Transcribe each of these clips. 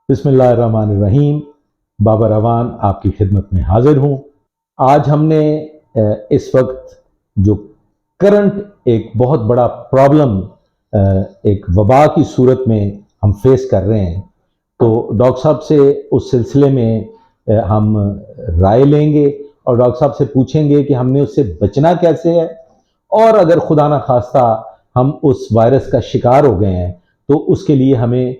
बिस्मिल्लाहिर्रहमानिर्रहीम। बाबर रवान आपकी खिदमत में हाजिर हूँ। आज हमने इस वक्त जो करंट एक बहुत बड़ा प्रॉब्लम एक वबा की सूरत में हम फेस कर रहे हैं, तो डॉक्टर साहब से उस सिलसिले में हम राय लेंगे और डॉक्टर साहब से पूछेंगे कि हमने उससे बचना कैसे है, और अगर खुदा ना खास्ता हम उस वायरस का शिकार हो गए हैं तो उसके लिए हमें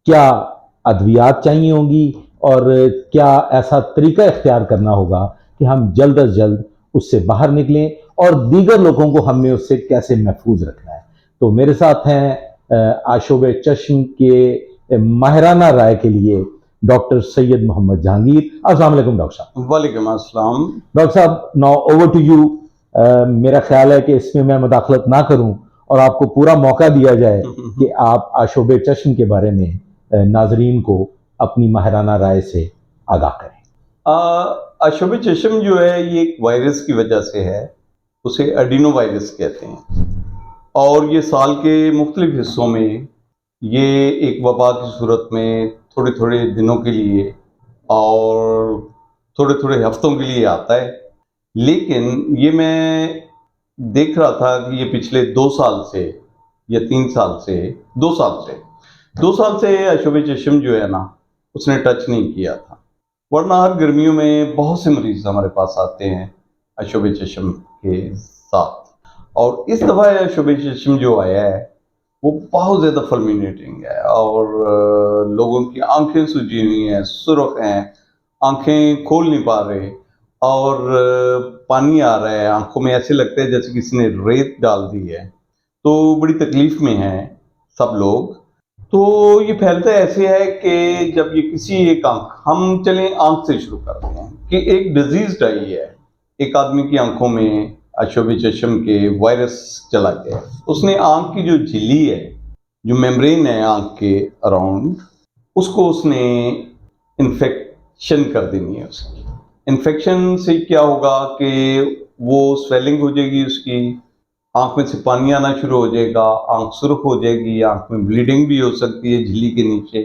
क्या अद्वियात चाहिए होंगी और क्या ऐसा तरीका इख्तियार करना होगा कि हम जल्द अज जल्द उससे बाहर निकलें और दीगर लोगों को हमने उससे कैसे महफूज रखना है। तो मेरे साथ हैं आशोब चश्म के माहिराना राय के लिए डॉक्टर सैयद मोहम्मद जहांगीर। अस्सलाम वालेकुम डॉक्टर साहब। वालेकुम अस्सलाम। डॉक्टर साहब, नाउ ओवर टू यू। मेरा ख्याल है कि इसमें मैं मुदाखलत ना करूं और आपको पूरा मौका दिया जाए कि आप आशोब चश्म के बारे में नाजरीन को अपनी माहिराना राय से आगाह करें। आशोब चश्म जो है ये एक वायरस की वजह से है, उसे एडिनो वायरस कहते हैं, और ये साल के मुख्तलिफ हिस्सों में ये एक वबा की सूरत में थोड़े थोड़े दिनों के लिए और थोड़े थोड़े हफ्तों के लिए आता है। लेकिन ये मैं देख रहा था कि ये पिछले 2 साल से या 3 साल से 2 साल से आशोब चश्म जो है ना, उसने टच नहीं किया था। वरना हर गर्मियों में बहुत से मरीज हमारे पास आते हैं आशोब चश्म के साथ, और इस दफ़ा आशोब चश्म जो आया है वो बहुत ज़्यादा फुलमिनेटिंग है और लोगों की आंखें सूजी हुई हैं, सुर्ख हैं, आंखें खोल नहीं पा रहे और पानी आ रहा है आंखों में, ऐसे लगता है जैसे किसी ने रेत डाल दी है। तो बड़ी तकलीफ में हैं सब लोग। तो ये फैलता ऐसे है कि जब ये किसी एक आंख, हम चलें आंख से शुरू करते हैं कि एक डिजीज आई है, एक आदमी की आंखों में आशोब चश्म के वायरस चला गया। उसने आंख की जो झिल्ली है, जो मेम्ब्रेन है आंख के अराउंड, उसको उसने इन्फेक्शन कर देनी है। उसकी इन्फेक्शन से क्या होगा कि वो स्वेलिंग हो जाएगी, उसकी आंख में से पानी आना शुरू हो जाएगा, आंख सुर्ख हो जाएगी, आंख में ब्लीडिंग भी हो सकती है झिल्ली के नीचे,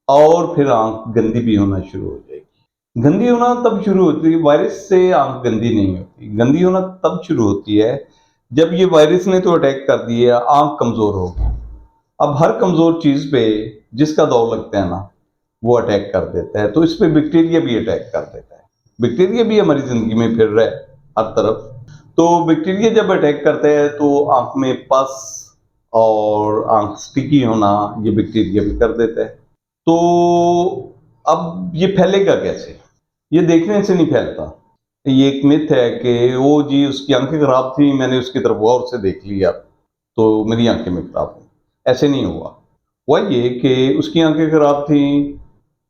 और फिर आंख गंदी भी होना शुरू हो जाएगी। गंदी होना तब शुरू होती है, वायरस से आंख गंदी नहीं होती, गंदी होना तब शुरू होती है जब ये वायरस ने तो अटैक कर दिया, आंख कमजोर होगी। अब हर कमजोर चीज पे जिसका दौर लगता है ना, वो अटैक कर देता है। तो इस पे बैक्टीरिया भी अटैक कर देता है। बैक्टीरिया भी हमारी जिंदगी में फिर रहा है हर तरफ। तो बैक्टीरिया जब अटैक करते हैं तो आंख में पस और आंख स्टिकी होना ये बैक्टीरिया भी कर देता है। तो अब ये फैलेगा कैसे? ये देखने से नहीं फैलता। ये एक मिथ है कि वो जी उसकी आंखें खराब थी, मैंने उसकी तरफ गौर से देख लिया तो मेरी आंखें में खराब हुई। ऐसे नहीं हुआ। हुआ ये कि उसकी आंखें खराब थी,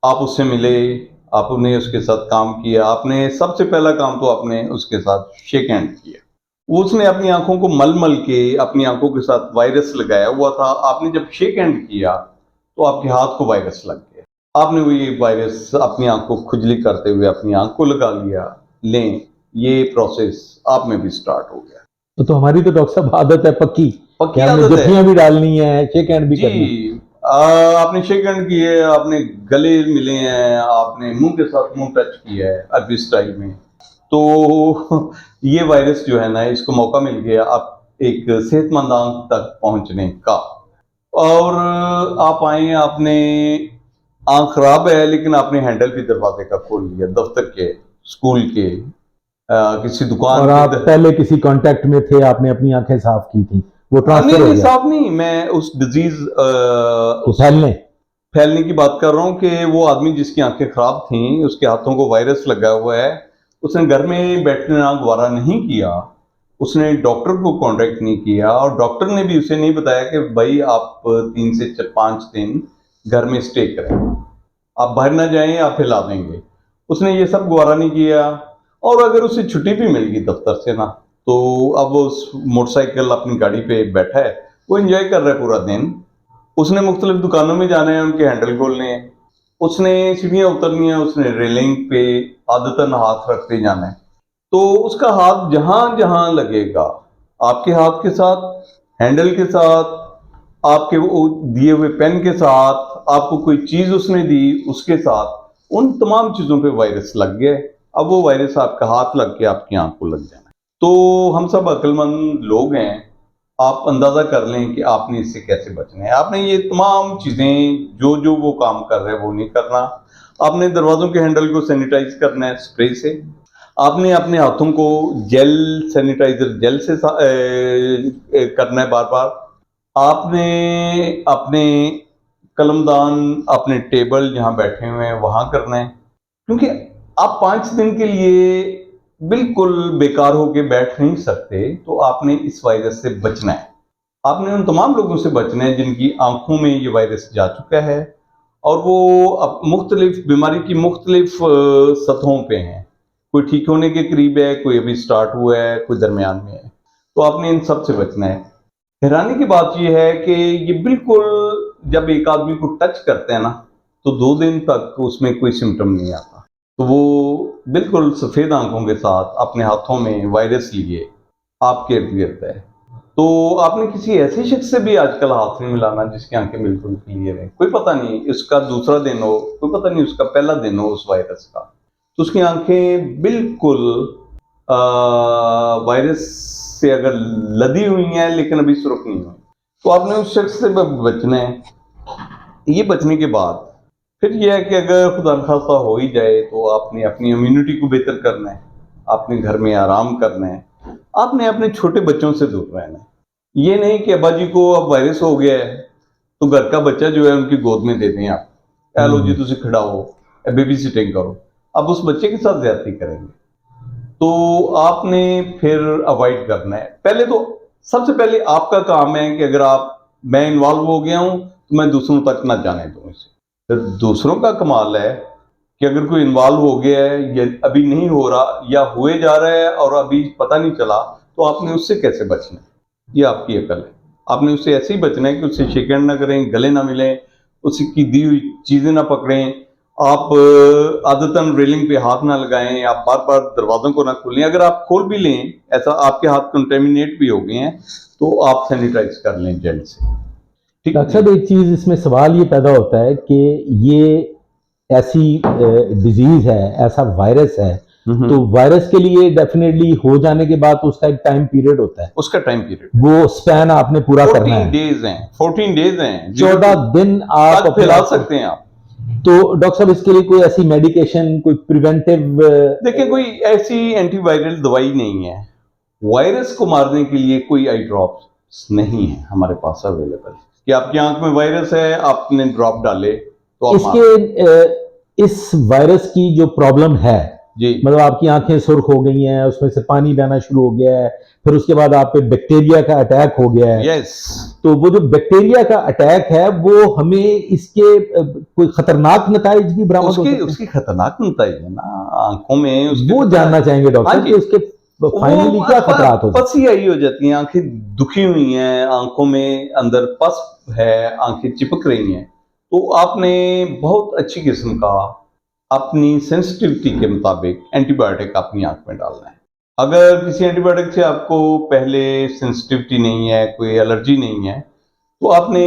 आप उससे मिले, आपने उसके साथ काम किया, आपने सबसे पहला काम तो आपने उसके साथ शेक हैंड किया। उसने अपनी आंखों को मल मल के अपनी आंखों के साथ वायरस लगाया हुआ था। आपने जब शेक हैंड किया तो आपके हाथ को वायरस लग गया। आपने वो ये वायरस अपनी आंख को खुजली करते हुए अपनी आंख को लगा लिया। लें, ये प्रोसेस आप में भी स्टार्ट हो गया। तो हमारी तो डॉक्टर साहब आदत है पक्की आदत है, जफ्फियां भी डालनी है, शेक हैंड भी करनी है। जी। आपने शेक हैंड किए, आपने गले मिले हैं, आपने मुंह के साथ मुंह टच किया है अरबी स्टाइल में, तो ये वायरस जो है ना, इसको मौका मिल गया आप एक सेहतमंद आंख तक पहुंचने का। और आप आए, आपने आंख खराब है लेकिन आपने हैंडल भी दरवाजे का खोल लिया, दफ्तर के, स्कूल के, किसी दुकान और आप के। पहले किसी कांटेक्ट में थे, आपने अपनी आंखें साफ की थी, वो ट्रांसफर हो नहीं, गया। साफ नहीं, मैं उस डिजीज तो फैलने की बात कर रहा हूँ कि वो आदमी जिसकी आंखें खराब थीं, उसके हाथों को वायरस लगा हुआ है, उसने घर में बैठना गवारा नहीं किया, उसने डॉक्टर को कांटेक्ट नहीं किया, और डॉक्टर ने भी उसे नहीं बताया कि भाई आप 3 से 5 दिन घर में स्टे करें, आप बाहर ना जाएं, आप फैला देंगे। उसने ये सब गवारा नहीं किया। और अगर उसे छुट्टी भी मिल गई दफ्तर से ना, तो अब उस मोटरसाइकिल अपनी गाड़ी पे बैठा है, वो एंजॉय कर रहा है पूरा दिन। उसने मुख्तलिफ दुकानों में जाना है, उनके हैंडल खोलने हैं, उसने सीढ़ियाँ उतरनी है, उसने रेलिंग पे आदतन हाथ रखते जाना है। तो उसका हाथ जहां जहां लगेगा, आपके हाथ के साथ, हैंडल के साथ, आपके वो दिए हुए पेन के साथ, आपको कोई चीज उसने दी उसके साथ, उन तमाम चीजों पे वायरस लग गया है। अब वो वायरस आपका हाथ लग के आपकी आंख को लग जाना है। तो हम सब अक्लमंद लोग हैं, आप अंदाजा कर लें कि आपने इससे कैसे बचना है। आपने ये तमाम चीजें जो जो वो काम कर रहे हैं वो नहीं करना। आपने दरवाजों के हैंडल को सैनिटाइज करना है स्प्रे से। आपने अपने हाथों को जेल, सैनिटाइजर जेल से करना है बार बार। आपने अपने कलमदान, अपने टेबल जहां बैठे हुए हैं वहां करना है, क्योंकि आप 5 दिन के लिए बिल्कुल बेकार होके बैठ नहीं सकते। तो आपने इस वायरस से बचना है। आपने उन तमाम लोगों से बचना है जिनकी आंखों में ये वायरस जा चुका है और वो अब मुख्तलिफ बीमारी की मुख्तलिफ सतहों पे हैं। कोई ठीक होने के करीब है, कोई अभी स्टार्ट हुआ है, कोई दरमियान में है। तो आपने इन सब से बचना है। हैरानी की बात यह है कि ये बिल्कुल जब एक आदमी को टच करते हैं ना, तो 2 दिन तक उसमें कोई सिम्टम नहीं आता। तो वो बिल्कुल सफ़ेद आंखों के साथ अपने हाथों में वायरस लिए आपके इर्द गिर्द है। तो आपने किसी ऐसे शख्स से भी आजकल हाथ नहीं मिलाना जिसकी आंखें बिल्कुल क्लियर है। कोई पता नहीं उसका दूसरा दिन हो, कोई पता नहीं उसका पहला दिन हो उस वायरस का, तो उसकी आंखें बिल्कुल वायरस से अगर लदी हुई हैं लेकिन अभी सुरख नहीं हुई। तो आपने उस शख्स से बचना है। ये बचने के बाद फिर यह है कि अगर खुदा न खास्ता हो ही जाए तो आपने अपनी इम्यूनिटी को बेहतर करना है, आपने घर में आराम करना है, आपने अपने छोटे बच्चों से दूर रहना है। ये नहीं कि अब्बा जी को अब वायरस हो गया है तो घर का बच्चा जो है उनकी गोद में दे दें आप, लो जी तुम खिड़ाओ, बेबी सिटिंग करो। अब उस बच्चे के साथ ज्यादती करेंगे तो आपने फिर अवॉइड करना है। पहले तो सबसे पहले आपका काम है कि अगर मैं इन्वॉल्व हो गया हूं तो मैं दूसरों तक ना जाने दूं इसे। फिर दूसरों का कमाल है कि अगर कोई इन्वॉल्व हो गया है या अभी नहीं हो रहा या हुए जा रहा है और अभी पता नहीं चला, तो आपने उससे कैसे बचना है, ये आपकी अकल है। आपने उससे ऐसे ही बचना है कि उससे शेकहैंड ना करें, गले ना मिलें, उसकी दी हुई चीजें ना पकड़ें, आप आदतन रेलिंग पे हाथ ना लगाएं, आप बार बार दरवाजों को ना खोलें। अगर आप खोल भी लें, ऐसा आपके हाथ कंटेमिनेट भी हो गए हैं, तो आप सैनिटाइज कर लें जेल से। ठीक है। डॉक्टर साहब, एक चीज इसमें सवाल ये पैदा होता है कि ये ऐसी डिजीज है, ऐसा वायरस है, तो वायरस के लिए डेफिनेटली हो जाने के बाद उसका एक टाइम पीरियड होता है। उसका टाइम पीरियड वो स्पैन आपने पूरा करना है। 14 डेज हैं 14 दिन आप फैला सकते हैं आप। तो डॉक्टर साहब, इसके लिए कोई ऐसी मेडिकेशन, कोई प्रिवेंटिव? देखिए, कोई ऐसी एंटीवायरल दवाई नहीं है। वायरस को मारने के लिए कोई आई ड्रॉप्स नहीं है हमारे पास अवेलेबल कि आपकी आंख में वायरस है, आपने ड्रॉप डाले तो आप इस वायरस की जो प्रॉब्लम है जी, मतलब आपकी आंखें सुर्ख हो गई हैं, उसमें से पानी बहना शुरू हो गया है, फिर उसके बाद आप पे बैक्टीरिया का अटैक हो गया है। यस। तो वो जो बैक्टीरिया का अटैक है वो हमें इसके कोई खतरनाक नताइज भी बरामद हो सकते हैं? उसकी खतरनाक नताइज है ना आंखों में, वो जानना चाहेंगे डॉक्टर कि उसके फाइनली क्या खतरात हो सकते हैं? पसी आई हो जाती हैं, आंखें दुखी हुई हैं, आंखों में अंदर पस है, आंखें चिपक रही हैं। तो आपने बहुत अच्छी किस्म का अपनी सेंसिटिविटी के मुताबिक एंटीबायोटिक अपनी आंख में डालना है। अगर किसी एंटीबायोटिक से आपको पहले सेंसिटिविटी नहीं है, कोई एलर्जी नहीं है, तो आपने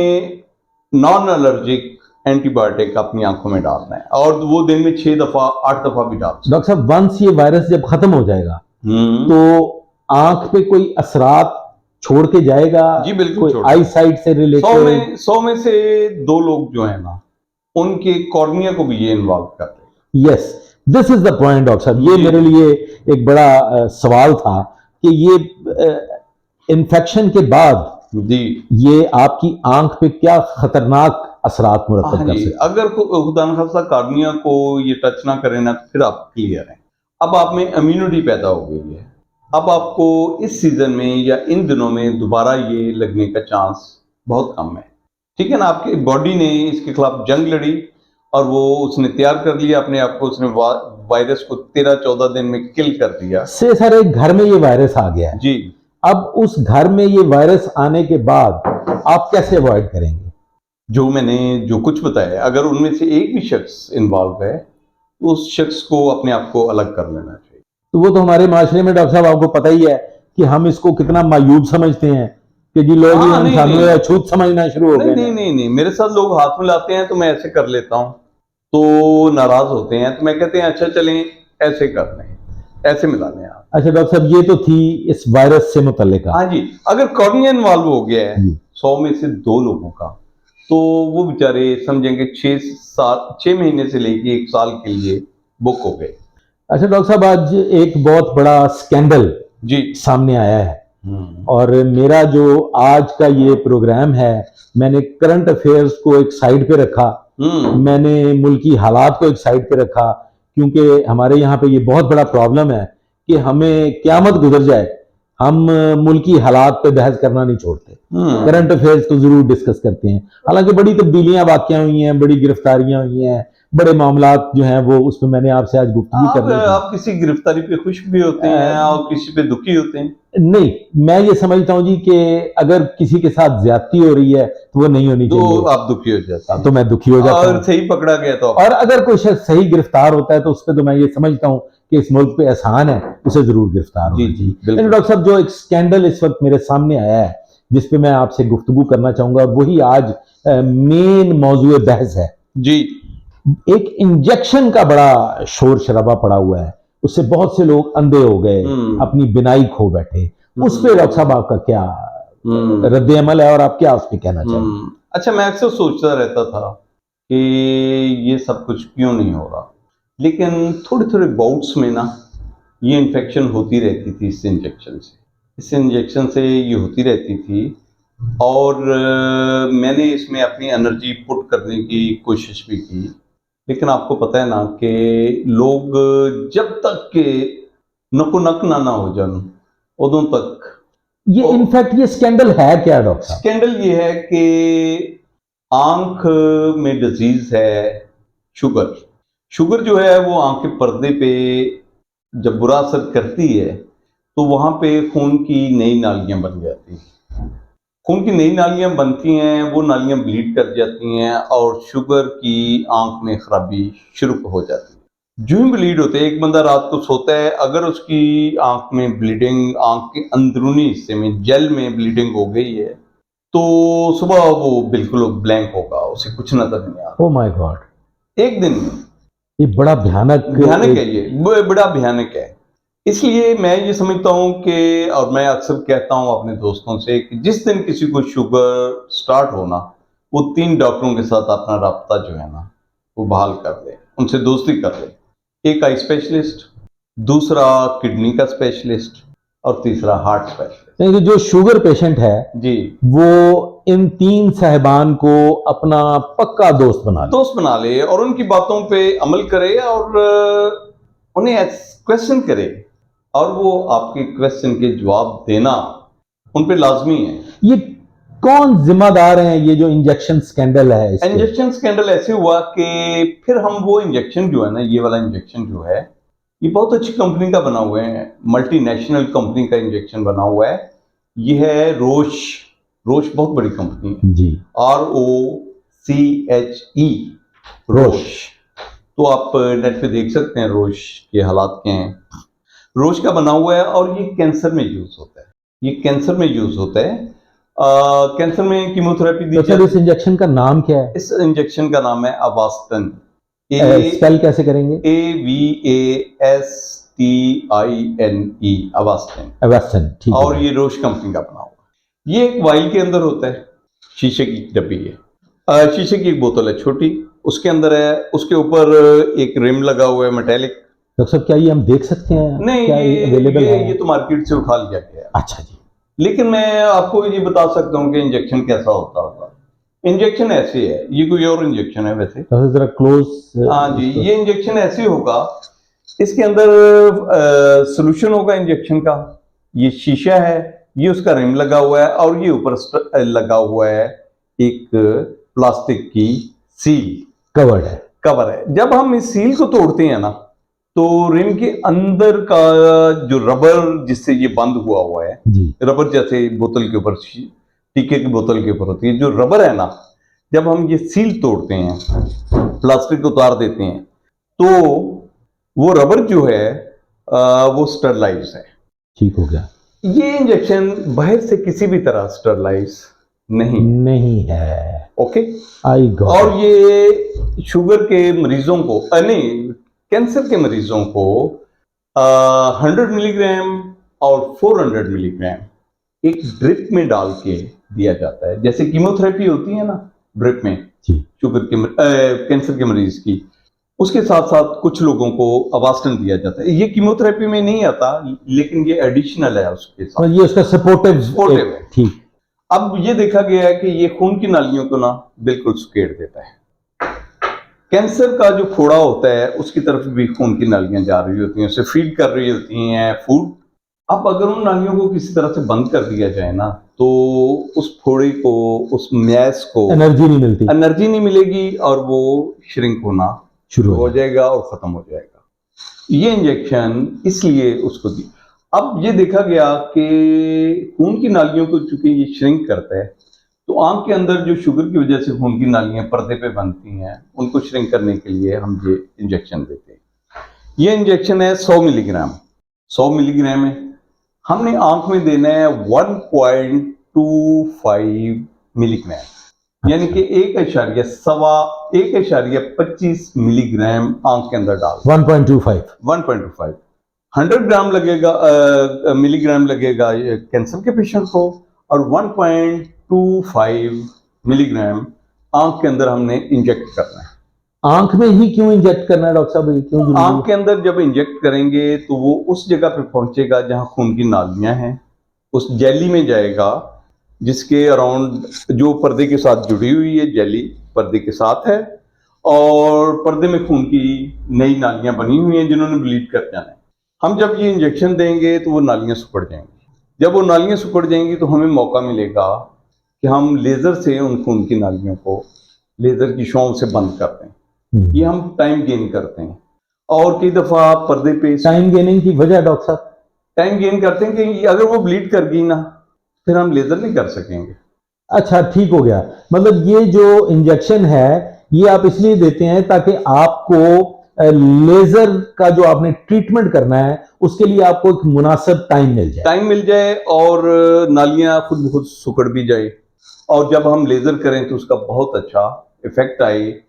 नॉन एलर्जिक एंटीबायोटिक अपनी आंखों में डालना है और वो दिन में 6 दफा 8 दफा भी डाल सकते हैं। डॉक्टर साहब, वंस ये वायरस जब खत्म हो जाएगा तो आंख पे कोई असरात छोड़ के जाएगा? जी बिल्कुल, कोई आई साइट से रिलेटेड? 100 में से 2 लोग जो है ना, उनके कॉर्निया को भी ये इन्वॉल्व कर रहे हैं। Yes, this is the point doctor साहब। ये मेरे लिए एक बड़ा सवाल था कि ये इन्फेक्शन के बाद जी ये आपकी आंख पे क्या खतरनाक असरात मुरतब कर सकते हैं? अगर खुदा न खास्ता कॉर्निया को ये टच ना करे ना, तो फिर आप क्लियर हैं। अब आप में इम्यूनिटी पैदा हो गई है। अब आपको इस सीजन में या इन दिनों में दोबारा ये लगने का चांस बहुत कम है। ठीक है ना, आपकी बॉडी ने इसके खिलाफ जंग लड़ी और वो उसने तैयार कर लिया अपने आप को, उसने वायरस को 13-14 दिन में किल कर दिया। से सर, एक घर में ये वायरस आ गया है जी, अब उस घर में ये वायरस आने के बाद आप कैसे अवॉइड करेंगे? जो मैंने जो कुछ बताया, अगर उनमें से एक भी शख्स इन्वॉल्व है तो उस शख्स को अपने आप को अलग कर लेना चाहिए। तो वो तो हमारे माशरे में डॉक्टर साहब आपको पता ही है कि हम इसको कितना मायूब समझते हैं कि जी लोग हाँ, नहीं, सामने नहीं। छूत समझना शुरू हो नहीं गए नहीं हैं। नहीं नहीं, मेरे साथ लोग हाथ मिलाते हैं तो मैं ऐसे कर लेता हूँ, तो नाराज होते हैं तो मैं कहते हैं अच्छा चलें ऐसे कर लें, ऐसे मिला लें आप। अच्छा डॉक्टर साहब, ये तो थी इस वायरस से मुतल्लिका। हाँ जी, अगर कॉर्निया इन्वॉल्व हो गया है जी 100 में से 2 लोगों का, तो वो बेचारे समझेंगे 6 महीने से लेके 1 साल के लिए बुक हो गए। अच्छा डॉक्टर साहब, आज एक बहुत बड़ा स्कैंडल जी। सामने आया है हम्म और मेरा जो आज का ये प्रोग्राम है, मैंने करंट अफेयर्स को एक साइड पे रखा, हम्म मैंने मुल्की हालात को एक साइड पे रखा, क्योंकि हमारे यहाँ पे ये बहुत बड़ा प्रॉब्लम है कि हमें क़यामत गुजर जाए, हम मुल्की हालात पे बहस करना नहीं छोड़ते, हम्म करंट अफेयर्स को जरूर डिस्कस करते हैं। हालांकि बड़ी तब्दीलियां वाक़या हुई हैं, बड़ी गिरफ्तारियां हुई हैं, बड़े मामलात जो हैं वो उस पर मैंने आपसे आज गुफ्तगू करनी थी। आप किसी गिरफ्तारी पे खुश भी होते हैं और किसी पे दुखी होते हैं। नहीं, मैं ये समझता हूं जी कि अगर किसी के साथ ज्यादती हो रही है तो वो नहीं होनी तो चाहिए, आप दुखी हो जाते हैं तो मैं दुखी हो जाता और हूं। सही पकड़ा गया तो और अगर कोई शख्स सही गिरफ्तार होता है तो उस पर तो मैं ये समझता हूं कि इस मुल्क पे एहसान है, उसे जरूर गिरफ्तार जी होना जी चाहिए। बिल्कुल। लेकिन डॉक्टर साहब, जो एक स्कैंडल इस वक्त मेरे सामने आया है जिस पे मैं आपसे गुफ्तगू करना चाहूंगा, वही आज मेन मौजूद बहस है। जी एक इंजेक्शन का बड़ा शोर शराबा पड़ा हुआ है, उससे बहुत से लोग अंधे हो गए, अपनी बिनाई खो बैठे। उस पे डॉक्टर साहब आपका क्या रद्द अमल है और आप क्या उस पर कहना चाहेंगे? अच्छा, मैं अक्सर सोचता रहता था कि ये सब कुछ क्यों नहीं हो रहा, लेकिन थोड़े थोड़े बाउट्स में ना ये इन्फेक्शन होती रहती थी इस इंजेक्शन से ये होती रहती थी। और मैंने इसमें अपनी एनर्जी पुट करने की कोशिश भी की, लेकिन आपको पता है ना कि लोग जब तक के नको नक ना हो जान उदों तक। ये इनफैक्ट ये स्कैंडल है क्या डॉक्टर साहब? स्कैंडल ये है कि आंख में डिजीज है शुगर। शुगर जो है वो आंख के पर्दे पे जब बुरा असर करती है तो वहां पे खून की नई नालियां बन जाती हैं। खून की नई नालियां बनती हैं, वो नालियां ब्लीड कर जाती हैं और शुगर की आंख में खराबी शुरू हो जाती है। जो ही ब्लीड होते है, एक बंदा रात को सोता है, अगर उसकी आंख में ब्लीडिंग, आंख के अंदरूनी हिस्से में जेल में ब्लीडिंग हो गई है, तो सुबह वो बिल्कुल ब्लैंक होगा, उसे कुछ नजर नहीं आ रहा। ओ माय गॉड, एक दिन में। ये बड़ा भयानक भयानक है, ये बड़ा भयानक है। इसलिए मैं ये समझता हूं कि, और मैं अक्सर कहता हूं अपने दोस्तों से, कि जिस दिन किसी को शुगर स्टार्ट होना, वो 3 डॉक्टरों के साथ अपना राब्ता जो है ना वो बहाल कर ले, उनसे दोस्ती कर ले। एक आई स्पेशलिस्ट, दूसरा किडनी का स्पेशलिस्ट और तीसरा हार्ट स्पेशलिस्ट। यानी कि जो शुगर पेशेंट है जी, वो इन 3 साहिबान को अपना पक्का दोस्त बना ले और उनकी बातों पे अमल करे और उन्हें क्वेश्चन करे, और वो आपके क्वेश्चन के जवाब देना उन पे लाजमी है। ये कौन जिम्मेदार हैं, ये जो इंजेक्शन स्कैंडल है इसके? इंजेक्शन स्कैंडल ऐसे हुआ कि फिर हम वो इंजेक्शन जो है ना, ये वाला इंजेक्शन जो है, ये बहुत अच्छी कंपनी का बना हुआ है, मल्टीनेशनल कंपनी का इंजेक्शन बना हुआ है। ये है रोश। रोश बहुत बड़ी कंपनी है जी, ROCHE, रोश। तो आप नेट पे देख सकते हैं रोश के हालात क्या हैं। रोश का बना हुआ है और ये कैंसर में यूज होता है, ये कैंसर में यूज होता है। कैंसर में कीमोथेरेपी दी तो जाती सर इस इंजेक्शन का नाम क्या है? इस इंजेक्शन का नाम है अवास्टन। स्पेल कैसे करेंगे? AVASTINE, अवास्टन। एवेस्टन, ठीक और है। ये रोश कंपनी का बना हुआ है। ये एक वाइल के अंदर होता है, शीशे की डब्बी है, शीशे की एक बोतल है छोटी, उसके अंदर है, उसके ऊपर एक रिम लगा हुआ है मेटेलिक। डॉक्टर साहब, क्या ये हम देख सकते हैं? नहीं, क्या ये अवेलेबल है? ये तो मार्केट से उठा लिया गया है। अच्छा जी। लेकिन मैं आपको ये बता सकता हूँ कि इंजेक्शन कैसा होता होगा। इंजेक्शन ऐसे है, ये कोई और इंजेक्शन है वैसे। डॉक्टर जरा क्लोज। हाँ जी, ये इंजेक्शन ऐसे होगा, इसके अंदर सोल्यूशन होगा इंजेक्शन का, ये शीशा है, ये उसका रिम लगा हुआ है और ये ऊपर लगा हुआ है एक प्लास्टिक की सील, कवर है। जब हम इस सील को तोड़ते हैं ना, तो रिम के अंदर का जो रबर जिससे ये बंद हुआ है जी, रबर जैसे बोतल के ऊपर, टीके की बोतल के ऊपर होती है जो रबर है ना, जब हम ये सील तोड़ते हैं, प्लास्टिक उतार देते हैं, तो वो रबर जो है वो स्टरलाइज है। ठीक हो गया। ये इंजेक्शन बाहर से किसी भी तरह स्टरलाइज नहीं नहीं है। ओके। I got. और ये शुगर के मरीजों को नहीं, कैंसर के मरीजों को 100 मिलीग्राम और 400 मिलीग्राम एक ड्रिप में डाल के दिया जाता है, जैसे कीमोथेरेपी होती है ना ड्रिप में जी। शुगर के कैंसर के मरीज की, उसके साथ साथ कुछ लोगों को अवास्टन दिया जाता है। ये कीमोथेरेपी में नहीं आता, लेकिन ये एडिशनल है उसके साथ, और ये उसका सपोर्टिव सपोर्टिव है। ठीक। अब ये देखा गया है कि ये खून की नालियों को ना बिल्कुल सुकेड़ देता है। कैंसर का जो फोड़ा होता है उसकी तरफ भी खून की नालियां जा रही होती हैं, उसे फीड कर रही होती हैं फूड। अब अगर उन नालियों को किसी तरह से बंद कर दिया जाए ना, तो उस फोड़े को, उस मैस को एनर्जी नहीं मिलती, एनर्जी नहीं मिलेगी और वो श्रिंक होना शुरू हो जाएगा और खत्म हो जाएगा। ये इंजेक्शन इसलिए उसको दी। अब ये देखा गया कि खून की नालियों को चूंकि ये श्रिंक करता है, तो आंख के अंदर जो शुगर की वजह से खून की नालियां पर्दे पे बनती हैं, उनको श्रिंक करने के लिए हम ये इंजेक्शन देते हैं। ये इंजेक्शन है 100 मिलीग्राम, 100 मिलीग्राम है। हमने आंख में देना है 1.25 मिलीग्राम, यानी कि 1.25 मिलीग्राम आंख के अंदर डाल 1.25 100 ग्राम लगेगा, मिलीग्राम लगेगा कैंसर के पेशेंट को, और 1.25 मिलीग्राम आंख के अंदर हमने इंजेक्ट करना है। आंख में ही क्यों इंजेक्ट करना है डॉक्टर साहब, क्यों जरूरी? आंख के अंदर जब इंजेक्ट करेंगे तो वो उस जगह पे पहुंचेगा जहां खून की नालियां हैं, उस जेली में जाएगा जिसके अराउंड, जो पर्दे के साथ जुड़ी हुई है, जेली पर्दे के साथ है, और पर्दे में खून की नई नालियां बनी हुई हैं जिन्होंने ब्लीड कर जाना है। हम जब ये इंजेक्शन देंगे तो वो नालियां सिकुड़ जाएंगी। जब वो नालियां सिकुड़ जाएंगी तो हमें मौका मिलेगा कि हम लेजर से उन खून की नालियों को लेजर की छांव से बंद कर दें। ये हम टाइम गेन करते हैं। और कई दफा पर्दे पे टाइम गेनिंग की वजह डॉक्टर साहब? टाइम गेन करते हैं कि अगर वो ब्लीड कर गई ना, फिर हम लेजर नहीं कर सकेंगे। अच्छा, ठीक हो गया। मतलब ये जो इंजेक्शन है ये आप इसलिए देते हैं ताकि आपको लेजर का जो आपने ट्रीटमेंट करना है उसके लिए आपको एक मुनासिब टाइम मिल जाए और नालियां खुद ब खुद सिकुड़ भी जाए, और जब हम लेजर करें तो उसका बहुत अच्छा इफेक्ट आए।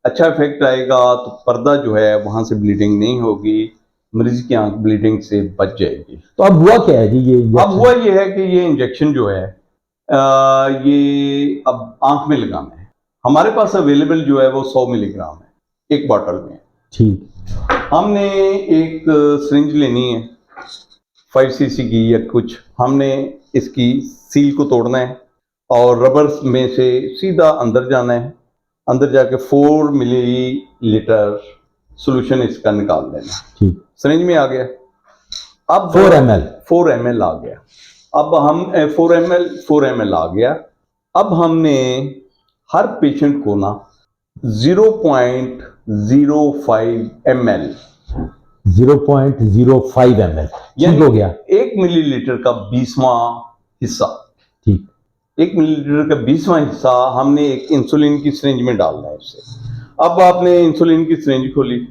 अच्छा इफेक्ट आएगा तो पर्दा जो है वहां से ब्लीडिंग नहीं होगी, मरीज की आंख ब्लीडिंग से बच जाएगी। तो अब हुआ क्या है जी ये इंजेक्शन? अब हुआ ये है कि ये इंजेक्शन जो है ये अब आंख में लगाना है। हमारे पास अवेलेबल जो है वो 100 मिलीग्राम है एक बॉटल में। ठीक। हमने एक सिरिंज लेनी है 5 सीसी की या कुछ, हमने इसकी सील को तोड़ना है और रबर में से सीधा अंदर जाना है। अंदर जाके 4 मिलीलीटर सॉल्यूशन इसका निकाल देना। ठीक। सिरिंज में आ गया। अब 4 ml 4 ml आ गया। अब हम 4 ml आ गया। अब हमने हर पेशेंट को ना 0.05 ml 0.05 ml ठीक हो गया। 1 मिलीलीटर का 20वां हिस्सा, ठीक। 1 मिलीलीटर का 20वां हिस्सा हमने एक इंसुलिन की सिरिंज में डालना है इसे। अब आपने इंसुलिन की सिरिंज खोली,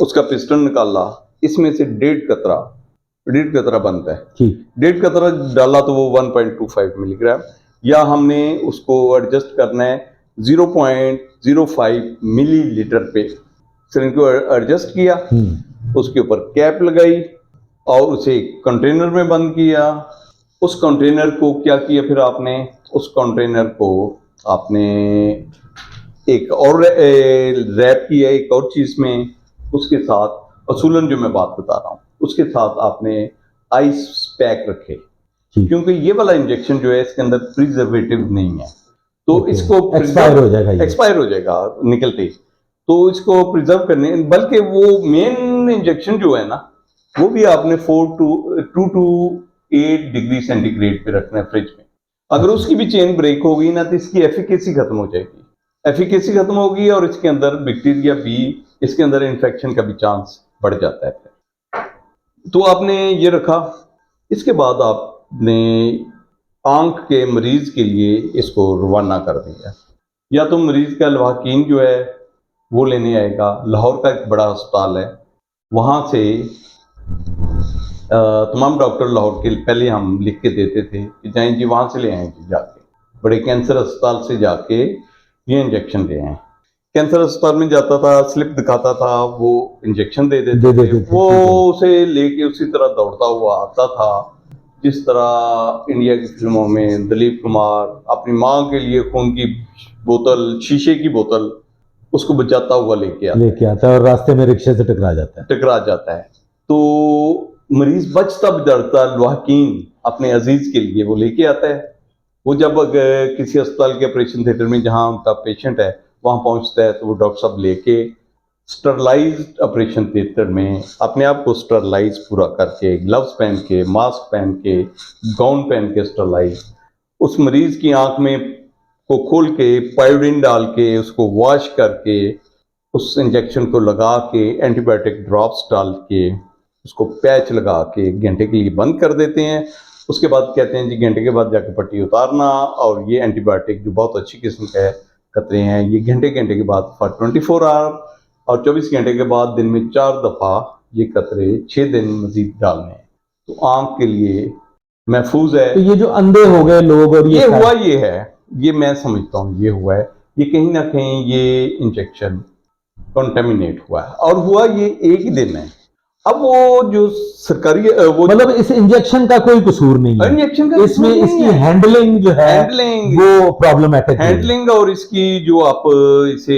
उसका पिस्टन निकाला, इसमें से 1.5 कतरा बनता है। ठीक। 1.5 कतरा डाला तो वो 1.25 मिलीग्राम, या हमने उसको एडजस्ट करना है 0.05 मिलीलीटर पे। सिरिंज को एडजस्ट किया, उसके ऊपर कैप लगाई और उसे कंटेनर में बंद किया। उस कंटेनर को क्या किया फिर आपने, उस कंटेनर को आपने एक और रैप किया एक और चीज में, उसके साथ असूलन जो मैं बात बता रहा हूँ उसके साथ आपने आइस पैक रखे, क्योंकि ये वाला इंजेक्शन जो है इसके अंदर प्रिजर्वेटिव नहीं है, तो इसको एक्सपायर हो जाएगा निकलते ही, तो इसको प्रिजर्व करने, बल्कि वो मेन इंजेक्शन जो है ना वो भी आपने 2 to 8 डिग्री सेंटीग्रेड पे रखना है फ्रिज में। अगर उसकी भी चेन ब्रेक हो गई ना तो इसकी एफिकेसी खत्म हो जाएगी। एफिकेसी खत्म होगी और इसके अंदर बैक्टीरिया भी, इसके अंदर इन्फेक्शन का भी चांस बढ़ जाता है। तो आपने ये रखा। इसके बाद आपने आंख के मरीज के लिए इसको रवाना कर दिया। या तो मरीज का लवाकीन जो है वो लेने आएगा, लाहौर का एक बड़ा अस्पताल है, वहां से तमाम डॉक्टर लाहौर के पहले हम लिख के देते थे कि जाएं जी वहाँ से ले आएँ जी जाके, बड़े कैंसर अस्पताल से जाके ये इंजेक्शन ले आएँ। कैंसर अस्पताल में जाता था, स्लिप दिखाता था, वो इंजेक्शन दे देते थे, वो उसे लेके उसी तरह दौड़ता हुआ आता था, जिस तरह इंडिया की फिल्मों में दिलीप कुमार अपनी माँ के लिए खून की बोतल, शीशे की बोतल उसको बचाता हुआ लेके आता है और रास्ते में रिक्शे से टकरा जाता है। तो मरीज बचता बिदड़ता लुहाकीन अपने अजीज के लिए वो लेके आता है। वो जब किसी अस्पताल के ऑपरेशन थिएटर में जहाँ उनका पेशेंट है वहाँ पहुँचता है तो वो डॉक्टर साहब लेके स्टरलाइज्ड ऑपरेशन थिएटर में अपने आप को स्टरलाइज पूरा करके, ग्लव्स पहन के, मास्क पहन के, गाउन पहन के स्टरलाइज, उस मरीज की आंख में को खोल के पायोडीन डाल के उसको वॉश करके उस इंजेक्शन को लगा के एंटीबायोटिक ड्रॉप्स डाल के उसको पैच लगा के घंटे के लिए बंद कर देते हैं। उसके बाद कहते हैं जी घंटे के बाद जाके पट्टी उतारना, और ये एंटीबायोटिक जो बहुत अच्छी किस्म का है कतरे हैं, ये घंटे के बाद फॉर 24 आवर और 24 घंटे के बाद दिन में 4 दफ़ा ये कतरे 6 दिन मजीद डालने हैं, तो आंख के लिए महफूज है। तो ये जो अंधे हो गए लोग और ये हुआ ये है, ये मैं समझता हूँ ये हुआ है, ये कहीं ना कहीं ये इंजेक्शन कॉन्टेमिनेट हुआ है, और हुआ ये एक ही दिन है। अब वो जो सरकारी वो मतलब इस इंजेक्शन का कोई कसूर नहीं है, इंजेक्शन का इसमें इसकी हैंडलिंग जो है वो प्रॉब्लमेटिक हैंडलिंग और इसकी जो आप इसे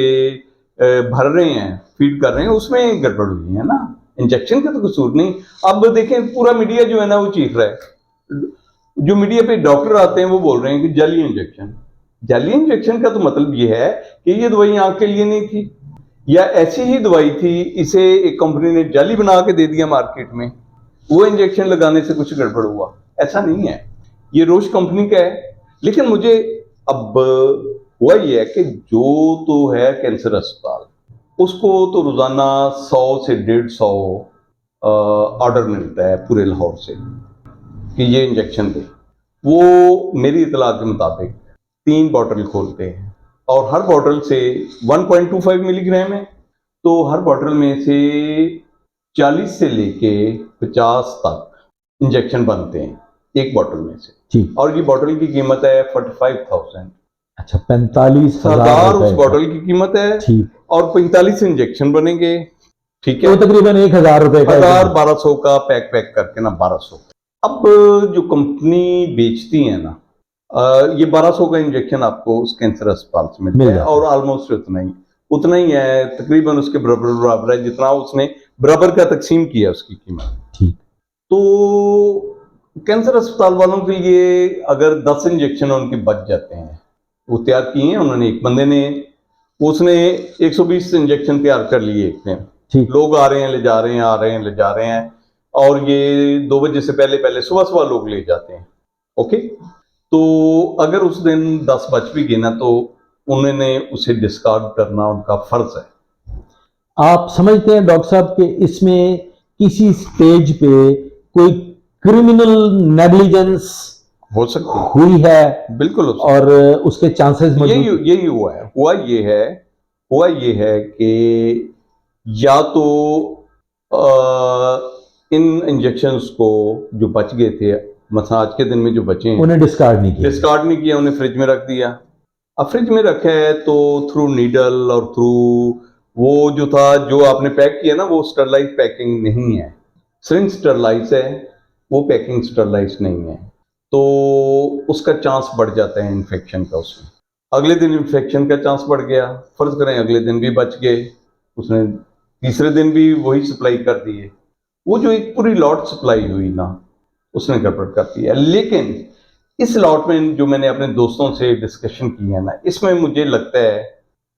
भर रहे हैं, फीड कर रहे हैं, उसमें गड़बड़ हुई है ना, इंजेक्शन का तो कसूर नहीं। अब देखें पूरा मीडिया जो है ना वो चीख रहा है, जो मीडिया पे डॉक्टर आते हैं वो बोल रहे हैं कि जाली इंजेक्शन। जाली इंजेक्शन का तो मतलब ये है कि ये दवाई आंख के लिए नहीं थी, या ऐसी ही दवाई थी, इसे एक कंपनी ने जाली बना के दे दिया मार्केट में, वो इंजेक्शन लगाने से कुछ गड़बड़ हुआ, ऐसा नहीं है। ये रोश कंपनी का है। लेकिन मुझे अब हुआ ये है कि जो तो है कैंसर अस्पताल, उसको तो रोजाना 100 से 150 ऑर्डर मिलता है पूरे लाहौर से कि ये इंजेक्शन दे। वो मेरी इतला के मुताबिक 3 बॉटल खोलते हैं और हर बॉटल से 1.25 मिलीग्राम है, तो हर बॉटल में से 40 से लेके 50 तक इंजेक्शन बनते हैं एक बॉटल में से, और ये बॉटल की कीमत है 45,000। अच्छा, 45,000 उस बॉटल की कीमत है, और 45 इंजेक्शन बनेंगे, ठीक है, तो तकरीबन 1,000 रुपए का, 1200 का पैक करके ना 1200। अब जो कंपनी बेचती है ना, ये 1200 का इंजेक्शन आपको उस कैंसर अस्पताल से मिलता है, और ऑलमोस्ट उतना ही है, तकरीबन उसके बराबर है जितना उसने बराबर का तकसीम किया उसकी कीमत। तो कैंसर अस्पताल वालों के लिए अगर 10 इंजेक्शन उनके बच जाते हैं, वो तैयार किए हैं उन्होंने, एक बंदे ने, उसने 120 इंजेक्शन तैयार कर लिए एक दिन, लोग आ रहे हैं ले जा रहे हैं, आ रहे हैं ले जा रहे हैं, और ये 2 बजे से पहले सुबह लोग ले जाते हैं। ओके, तो अगर उस दिन 10 बच भी गए ना, तो उन्होंने उसे डिस्कार्ड करना उनका फर्ज है। आप समझते हैं डॉक्टर साहब कि इसमें किसी स्टेज पे कोई क्रिमिनल नेग्लिजेंस हो सकती हुई है? बिल्कुल, और उसके चांसेस यही हुआ है। हुआ ये है कि या तो इन इंजेक्शंस को जो बच गए थे, मतलब आज के दिन में जो बचे हैं, उन्हें डिस्कार्ड नहीं किया, उन्हें फ्रिज में रख दिया। अब फ्रिज में रखा है तो थ्रू नीडल और थ्रू वो जो था, जो आपने पैक किया ना, वो स्टरलाइज पैकिंग नहीं है, सिरिंज स्टरलाइज है, वो पैकिंग स्टरलाइज नहीं है, तो उसका चांस बढ़ जाता है इन्फेक्शन का। उसमें अगले दिन इन्फेक्शन का चांस बढ़ गया, फर्ज करें अगले दिन भी बच गए, उसने तीसरे दिन भी वही सप्लाई कर दिए, वो जो एक पूरी लॉट सप्लाई हुई ना, उसने गड़बड़ कर दिया। लेकिन इस लॉट में जो मैंने अपने दोस्तों से डिस्कशन की है ना, इसमें मुझे लगता है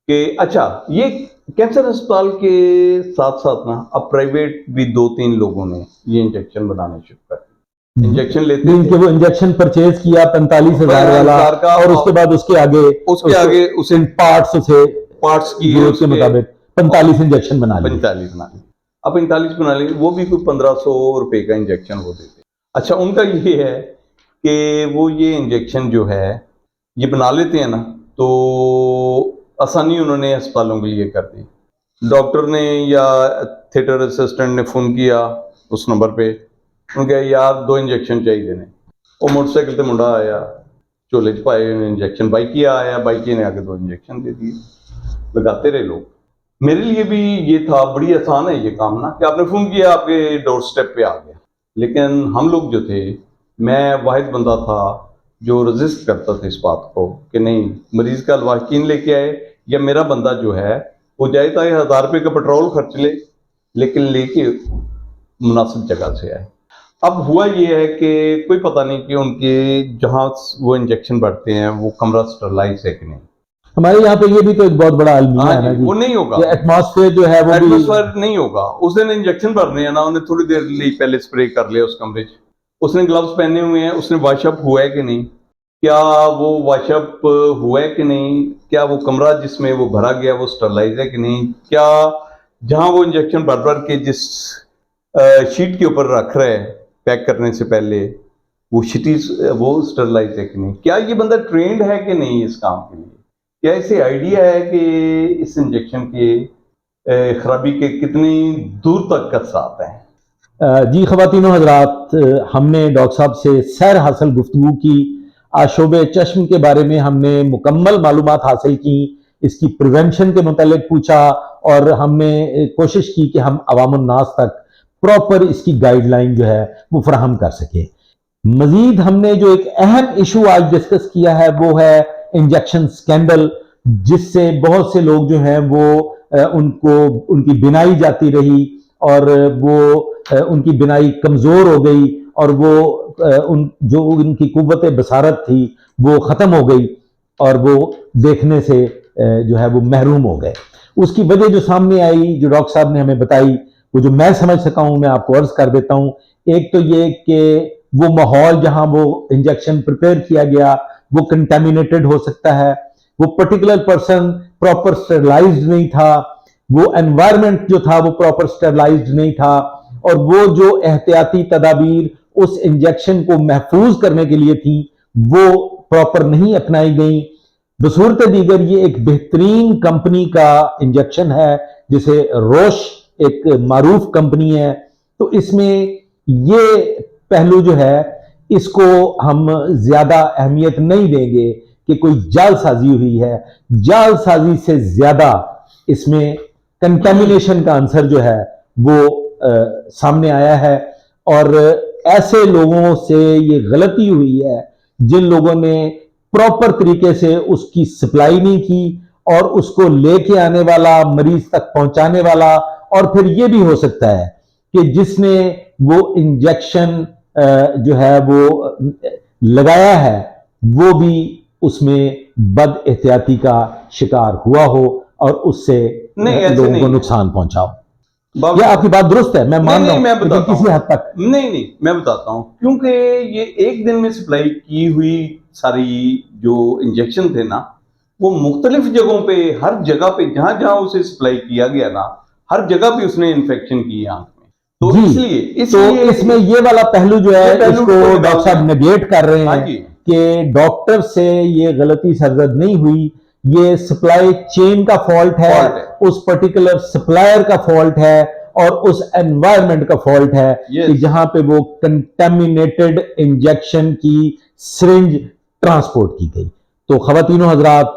कि अच्छा, ये कैंसर अस्पताल के साथ साथ ना अब प्राइवेट भी 2-3 लोगों ने ये इंजेक्शन बनाने शुरू कर दिए। इंजेक्शन लेते थे, वो इंजेक्शन परचेज किया 45,000 वाला का, और उसके बाद उसके आगे उसे पार्ट्स की उसके मुताबिक 45 इंजेक्शन बना लिए। 45 बना लिए। अब 45 बना लिए, वो भी कोई 1500 रुपए का इंजेक्शन वो देते। अच्छा, उनका ये है कि वो ये इंजेक्शन जो है ये बना लेते हैं ना, तो आसानी उन्होंने अस्पतालों के लिए कर दी। डॉक्टर ने या थिएटर असिस्टेंट ने फ़ोन किया उस नंबर पे उन्होंने कहा यार 2 इंजेक्शन चाहिए ने। वो मोटरसाइकिल ते मुंडा आया, झोले च पाए इंजेक्शन, बाइकिया आया, बाइकिया ने आके 2 इंजेक्शन दे दिए। लगाते रहे लोग। मेरे लिए भी ये था, बड़ी आसान है ये काम ना, कि आपने फ़ोन किया, आपके डोर स्टेप पे आ गया। लेकिन हम लोग जो थे, मैं वाहिद बंदा था जो रजिस्ट करता था इस बात को कि नहीं, मरीज़ का लवाकिन लेके आए या मेरा बंदा जो है वो जाए तो 1000 रुपये का पेट्रोल खर्च ले, लेकिन लेके मुनासिब जगह से आए। अब हुआ ये है कि कोई पता नहीं कि उनके जहाँ वो इंजेक्शन बढ़ते हैं वो कमरा स्टरलाइज है कि नहीं। हमारे यहाँ पे ये भी तो एक बहुत बड़ा अलमिया हाँ है ना जी, जी, वो नहीं होगा, एटमॉस्फेयर जो है वो भी एटमोसफेयर नहीं होगा। उस दिन इंजेक्शन भरने हैं ना, उन्हें थोड़ी देर लिए पहले स्प्रे कर लिया उस कमरे च। उसने ग्लव्स पहने हुए हैं, उसने वॉशअप हुआ है कि नहीं, क्या वो वॉशअप हुआ है कि नहीं, क्या वो कमरा जिसमें वो भरा गया वो स्टरलाइज है कि नहीं, क्या जहाँ वो इंजेक्शन भर भर के जिस शीट के ऊपर रख रहा है पैक करने से पहले वो वो स्टरलाइज है कि नहीं, क्या ये बंदा ट्रेंड है कि नहीं इस काम के लिए, क्या इसे आइडिया है कि इस इंजेक्शन के खराबी के कितनी दूर तक कसरात हैं। जी ख़वातीनो हज़रात, हमने डॉक्टर साहब से सैर हासिल गुफ्तगू की, आशोबे चश्म के बारे में हमने मुकम्मल मालूमात हासिल की, इसकी प्रिवेंशन के मुतालिक पूछा और हमने कोशिश की कि हम अवामुन नास तक प्रॉपर इसकी गाइडलाइन जो है वो फराहम कर सके। मजीद हमने जो एक अहम इशू आज डिस्कस किया है वो है इंजेक्शन स्कैंडल, जिससे बहुत से लोग जो हैं वो उनको उनकी बिनाई जाती रही और वो उनकी बिनाई कमजोर हो गई और वो जो उनकी कुव्वत बसारत थी वो खत्म हो गई और वो देखने से जो है वो महरूम हो गए। उसकी वजह जो सामने आई, जो डॉक्टर साहब ने हमें बताई, वो जो मैं समझ सका हूं मैं आपको अर्ज कर देता हूं। एक तो ये कि वो माहौल जहां वो इंजेक्शन प्रिपेयर किया गया वो कंटेमिनेटेड हो सकता है, वो पर्टिकुलर पर्सन प्रॉपर स्टेरलाइज्ड नहीं था, वो एनवायरनमेंट जो था वो प्रॉपर स्टेरलाइज्ड नहीं था, और वो जो एहतियाती तदाबीर उस इंजेक्शन को महफूज करने के लिए थी वो प्रॉपर नहीं अपनाई गई। बसूरत दीगर ये एक बेहतरीन कंपनी का इंजेक्शन है जिसे रोश एक मारूफ कंपनी है, तो इसमें ये पहलू जो है इसको हम ज्यादा अहमियत नहीं देंगे कि कोई जालसाजी हुई है। जालसाजी से ज्यादा इसमें कंटेमिनेशन का आंसर जो है वो सामने आया है और ऐसे लोगों से ये गलती हुई है जिन लोगों ने प्रॉपर तरीके से उसकी सप्लाई नहीं की और उसको लेके आने वाला, मरीज तक पहुंचाने वाला, और फिर ये भी हो सकता है कि जिसने वो इंजेक्शन जो है वो लगाया है वो भी उसमें बद एहतियाती का शिकार हुआ हो और उससे लोगों को नुकसान पहुंचा हो। ये आपकी बात दुरुस्त है, मैं मान रहा हूं, लेकिन किसी हद तक नहीं, मैं बताता हूं, क्योंकि ये एक दिन में सप्लाई की हुई सारी जो इंजेक्शन थे ना वो मुख्तलिफ जगहों पे, हर जगह पे जहां जहां उसे सप्लाई किया गया ना हर जगह पे उसने इन्फेक्शन की आंख में, तो इसलिए तो इसमें ये वाला पहलू जो है इसको डॉक्टर साहब नेगेट कर रहे हैं कि डॉक्टर से ये गलती सरजद नहीं हुई, ये सप्लाई चेन का फॉल्ट है, उस पर्टिकुलर सप्लायर का फॉल्ट है और उस एनवायरनमेंट का फॉल्ट है कि जहां पे वो कंटेमिनेटेड इंजेक्शन की सिरिंज ट्रांसपोर्ट की गई। तो ख़वातीनो हजरात,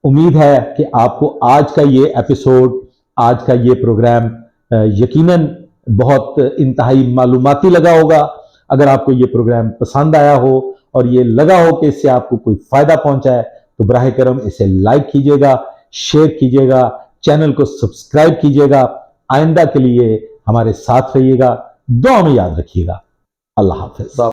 उम्मीद है कि आपको आज का ये एपिसोड, आज का ये प्रोग्राम यकीनन बहुत इंतहाई मालूमाती लगा होगा। अगर आपको ये प्रोग्राम पसंद आया हो और ये लगा हो कि इससे आपको कोई फायदा पहुंचा है तो बराह करम इसे लाइक कीजिएगा, शेयर कीजिएगा, चैनल को सब्सक्राइब कीजिएगा। आइंदा के लिए हमारे साथ रहिएगा, दुआ में याद रखिएगा। अल्लाह हाफिज।